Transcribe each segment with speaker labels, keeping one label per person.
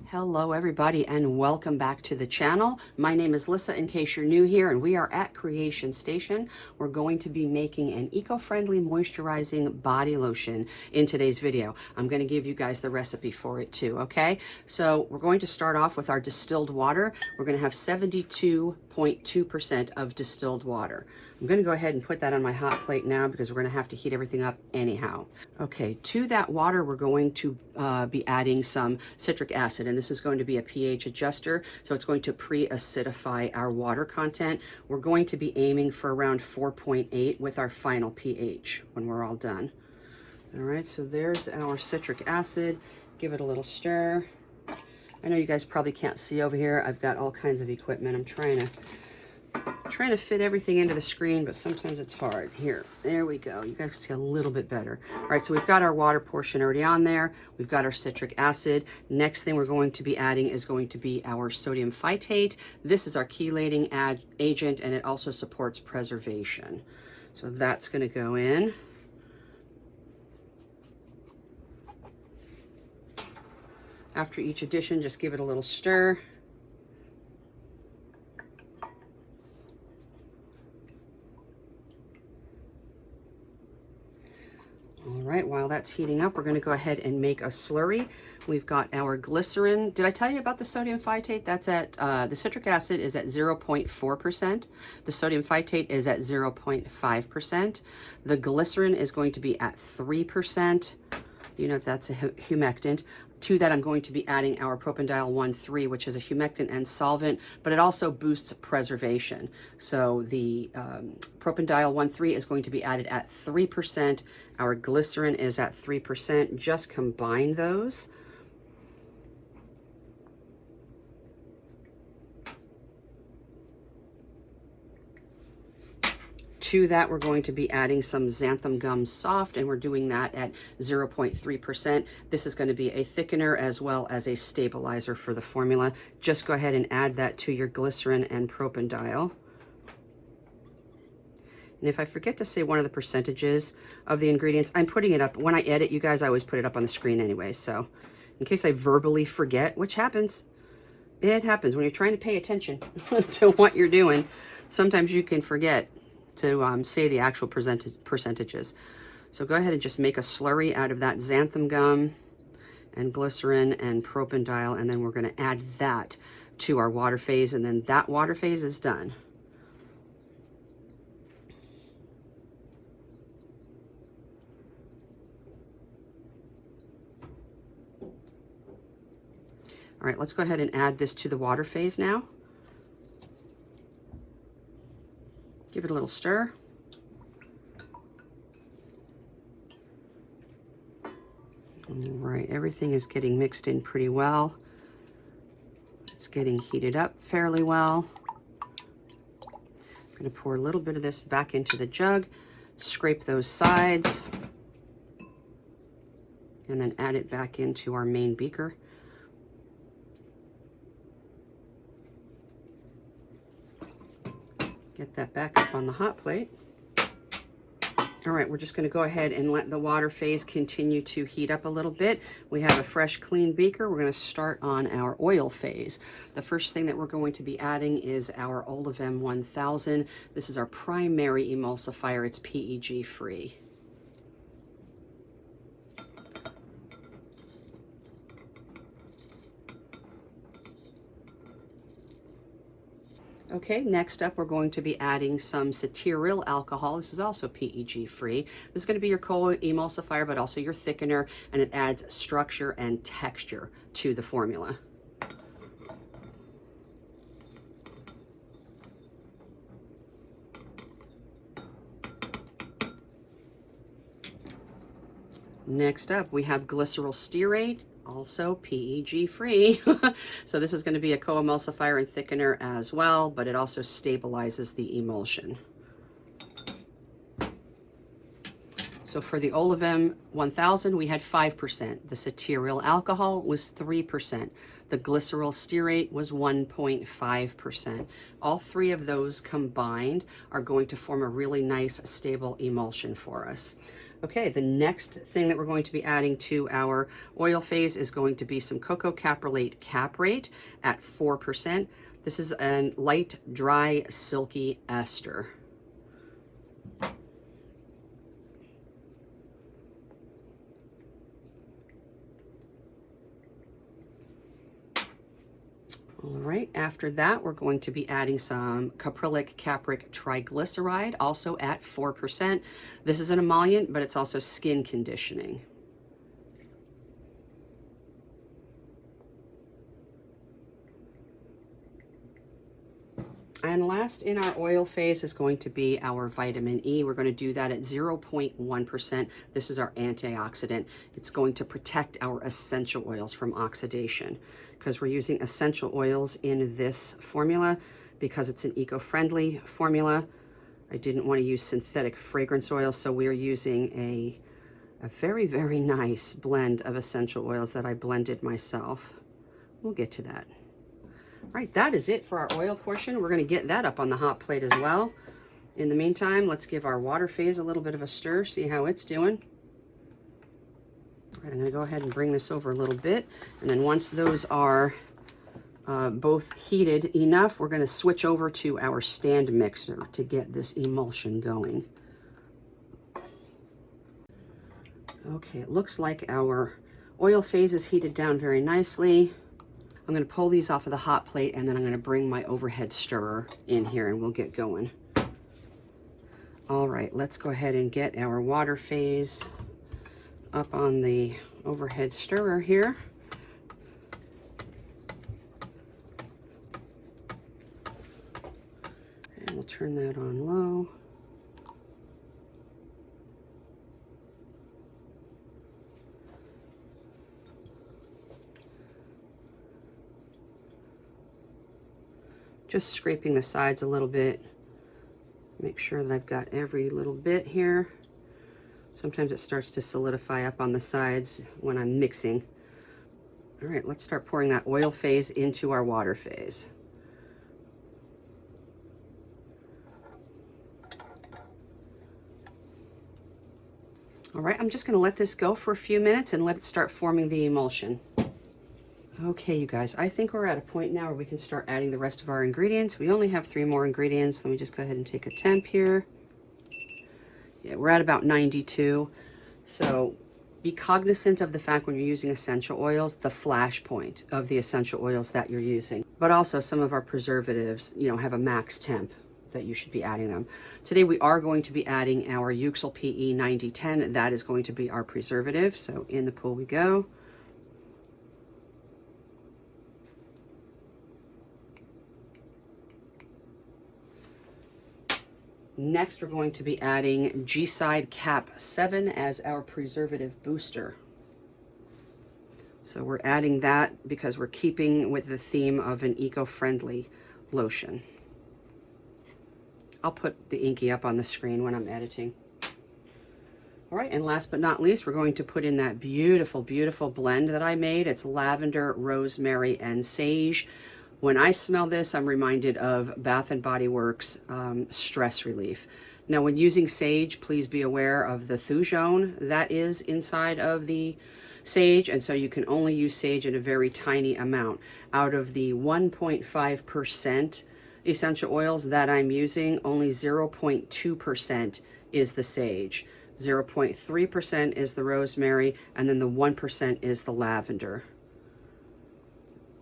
Speaker 1: Hello everybody and welcome back to the channel. My name is Lissa in case you're new here, and we are at Creation Station. We're going to be making an eco-friendly moisturizing body lotion in today's video. I'm going to give you guys the recipe for it too, okay? So we're going to start off with our distilled water. We're going to have 72.2% of distilled water. I'm going to go ahead and put that on my hot plate now because we're going to have to heat everything up anyhow. Okay, to that water we're going to be adding some citric acid, and this is going to be a pH adjuster, so it's going to pre-acidify our water content. We're going to be aiming for around 4.8 with our final pH when we're all done. All right, so there's our citric acid. Give it a little stir. I know you guys probably can't see over here. I've got all kinds of equipment. I'm trying to fit everything into the screen, but sometimes it's hard. Here, there we go. You guys can see a little bit better. All right, so we've got our water portion already on there. We've got our citric acid. Next thing we're going to be adding is going to be our sodium phytate. This is our chelating agent, and it also supports preservation. So that's going to go in. After each addition, just give it a little stir. All right, while that's heating up, we're going to go ahead and make a slurry. We've got our glycerin. Did I tell you about the sodium phytate? That's at, the citric acid is at 0.4%. The sodium phytate is at 0.5%. The glycerin is going to be at 3%. You know, that's a humectant. To that, I'm going to be adding our propanediol 1,3, which is a humectant and solvent, but it also boosts preservation. So the propanediol 1,3 is going to be added at 3%. Our glycerin is at 3%. Just combine those. To that, we're going to be adding some xanthan gum soft, and we're doing that at 0.3%. This is going to be a thickener as well as a stabilizer for the formula. Just go ahead and add that to your glycerin and propanediol. And if I forget to say one of the percentages of the ingredients, I'm putting it up. When I edit, you guys, I always put it up on the screen anyway. So in case I verbally forget, which happens, it happens when you're trying to pay attention to what you're doing. Sometimes you can forget to say the actual percentages. So go ahead and just make a slurry out of that xanthan gum and glycerin and propanediol, and then we're going to add that to our water phase, and then that water phase is done. All right, let's go ahead and add this to the water phase now. Give it a little stir. All right, everything is getting mixed in pretty well. It's getting heated up fairly well. I'm going to pour a little bit of this back into the jug, scrape those sides, and then add it back into our main beaker. Get that back up on the hot plate. All right, we're just going to go ahead and let the water phase continue to heat up a little bit. We have a fresh, clean beaker. We're going to start on our oil phase. The first thing that we're going to be adding is our Olivem 1000. This is our primary emulsifier. It's PEG free. Okay, next up we're going to be adding some cetyl alcohol. This is also PEG free. This is going to be your co-emulsifier, but also your thickener, and it adds structure and texture to the formula. Next up, we have glycerol stearate, also PEG free. So this is going to be a co-emulsifier and thickener as well, but it also stabilizes the emulsion. So for the Olivem 1000, we had 5%. The cetearyl alcohol was 3%. The glycerol stearate was 1.5%. All three of those combined are going to form a really nice, stable emulsion for us. Okay, the next thing that we're going to be adding to our oil phase is going to be some cocoa caprylate caprate at 4%. This is a light, dry, silky ester. All right, after that, we're going to be adding some caprylic capric triglyceride, also at 4%. This is an emollient, but it's also skin conditioning. And last in our oil phase is going to be our vitamin E. We're going to do that at 0.1%. This is our antioxidant. It's going to protect our essential oils from oxidation because we're using essential oils in this formula because it's an eco-friendly formula. I didn't want to use synthetic fragrance oils, so we're using a very, very nice blend of essential oils that I blended myself. We'll get to that. All right, that is it for our oil portion. We're going to get that up on the hot plate as well. In the meantime, let's give our water phase a little bit of a stir, see how it's doing. All right, I'm going to go ahead and bring this over a little bit. And then once those are both heated enough, we're going to switch over to our stand mixer to get this emulsion going. Okay, it looks like our oil phase is heated down very nicely. I'm going to pull these off of the hot plate and then I'm going to bring my overhead stirrer in here and we'll get going. All right, let's go ahead and get our water phase up on the overhead stirrer here. And we'll turn that on low. Just scraping the sides a little bit. Make sure that I've got every little bit here. Sometimes it starts to solidify up on the sides when I'm mixing. All right, let's start pouring that oil phase into our water phase. All right, I'm just going to let this go for a few minutes and let it start forming the emulsion. Okay, you guys, I think we're at a point now where we can start adding the rest of our ingredients. We only have 3 more ingredients. Let me just go ahead and take a temp here. Yeah, we're at about 92. So be cognizant of the fact when you're using essential oils, the flash point of the essential oils that you're using. But also some of our preservatives, you know, have a max temp that you should be adding them. Today we are going to be adding our Euxyl PE 9010. That is going to be our preservative. So in the pool we go. Next, we're going to be adding Jeecide CAP-7 as our preservative booster. So we're adding that because we're keeping with the theme of an eco-friendly lotion. I'll put the inky up on the screen when I'm editing. All right, and last but not least, we're going to put in that beautiful, beautiful blend that I made. It's lavender, rosemary, and sage. When I smell this, I'm reminded of Bath & Body Works stress relief. Now, when using sage, please be aware of the thujone that is inside of the sage, and so you can only use sage in a very tiny amount. Out of the 1.5% essential oils that I'm using, only 0.2% is the sage. 0.3% is the rosemary, and then the 1% is the lavender.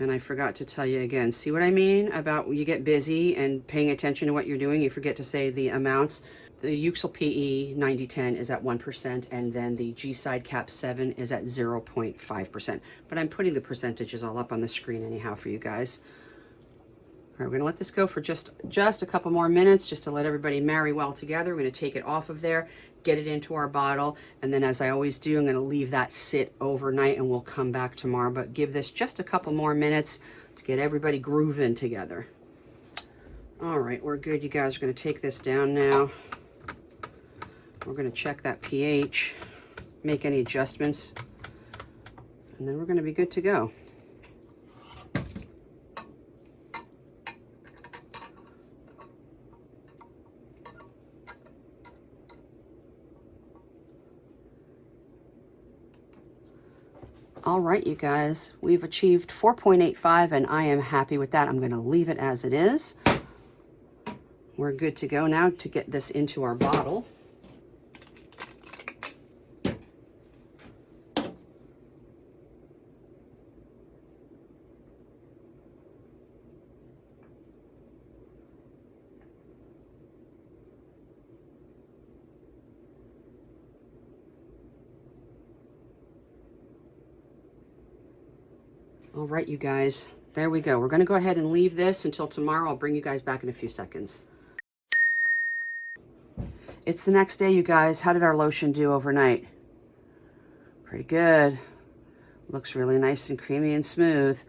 Speaker 1: And I forgot to tell you again, see what I mean about when you get busy and paying attention to what you're doing, you forget to say the amounts. The Euxyl PE 9010 is at 1%, and then the Jeecide CAP-7 is at 0.5%. But I'm putting the percentages all up on the screen anyhow for you guys. All right, we're gonna let this go for just a couple more minutes, just to let everybody marry well together. We're gonna take it off of there, get it into our bottle, and then as I always do, I'm going to leave that sit overnight and we'll come back tomorrow, but give this just a couple more minutes to get everybody grooving together. All right, we're good. You guys are going to take this down now. We're going to check that pH, make any adjustments, and then we're going to be good to go. All right, you guys, we've achieved 4.85 and I am happy with that. I'm going to leave it as it is. We're good to go now to get this into our bottle. All right, you guys, there we go. We're going to go ahead and leave this until tomorrow. I'll bring you guys back in a few seconds. It's the next day, you guys. How did our lotion do overnight? Pretty good. Looks really nice and creamy and smooth.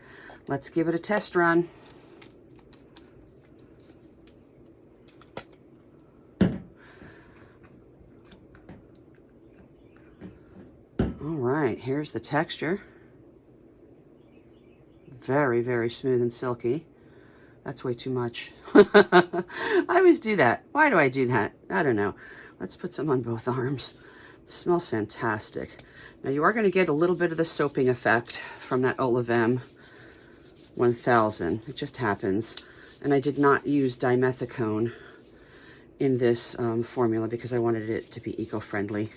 Speaker 1: Let's give it a test run. All right, here's the texture. Very, very smooth and silky. That's way too much. I always do that. Why do I do that? I don't know. Let's put some on both arms. It smells fantastic. Now you are going to get a little bit of the soaping effect from that Olivem 1000. It just happens. And I did not use dimethicone in this formula because I wanted it to be eco-friendly.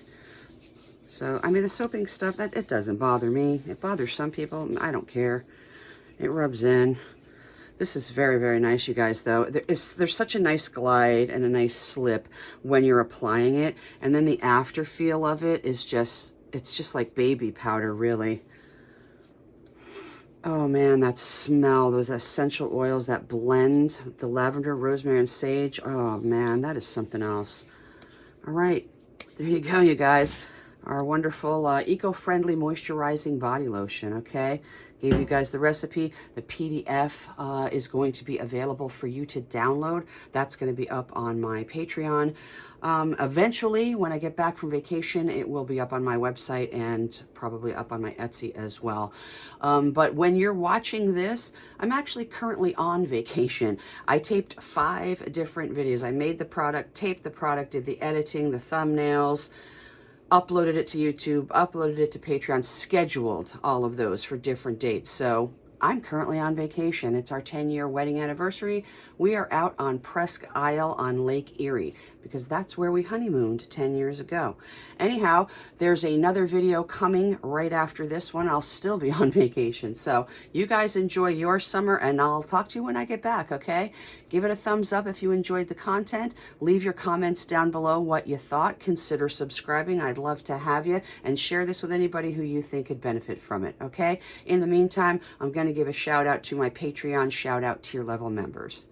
Speaker 1: So, I mean, the soaping stuff, it doesn't bother me. It bothers some people. I don't care. It rubs in. This is very, very nice, you guys, though. There's such a nice glide and a nice slip when you're applying it. And then the after feel of it is just, it's just like baby powder, really. Oh, man, that smell, those essential oils, that blend, the lavender, rosemary, and sage. Oh, man, that is something else. All right, there you go, you guys. Our wonderful eco-friendly moisturizing body lotion, okay? Gave you guys the recipe. The PDF is going to be available for you to download. That's going to be up on my Patreon. Eventually, when I get back from vacation, it will be up on my website and probably up on my Etsy as well. But when you're watching this, I'm actually currently on vacation. I taped 5 different videos. I made the product, taped the product, did the editing, the thumbnails, uploaded it to YouTube, uploaded it to Patreon, scheduled all of those for different dates. So I'm currently on vacation. It's our 10-year wedding anniversary. We are out on Presque Isle on Lake Erie because that's where we honeymooned 10 years ago. Anyhow, there's another video coming right after this one. I'll still be on vacation. So you guys enjoy your summer and I'll talk to you when I get back, okay? Give it a thumbs up if you enjoyed the content. Leave your comments down below what you thought. Consider subscribing. I'd love to have you, and share this with anybody who you think could benefit from it, okay? In the meantime, I'm going to give a shout out to my Patreon shout out tier level members.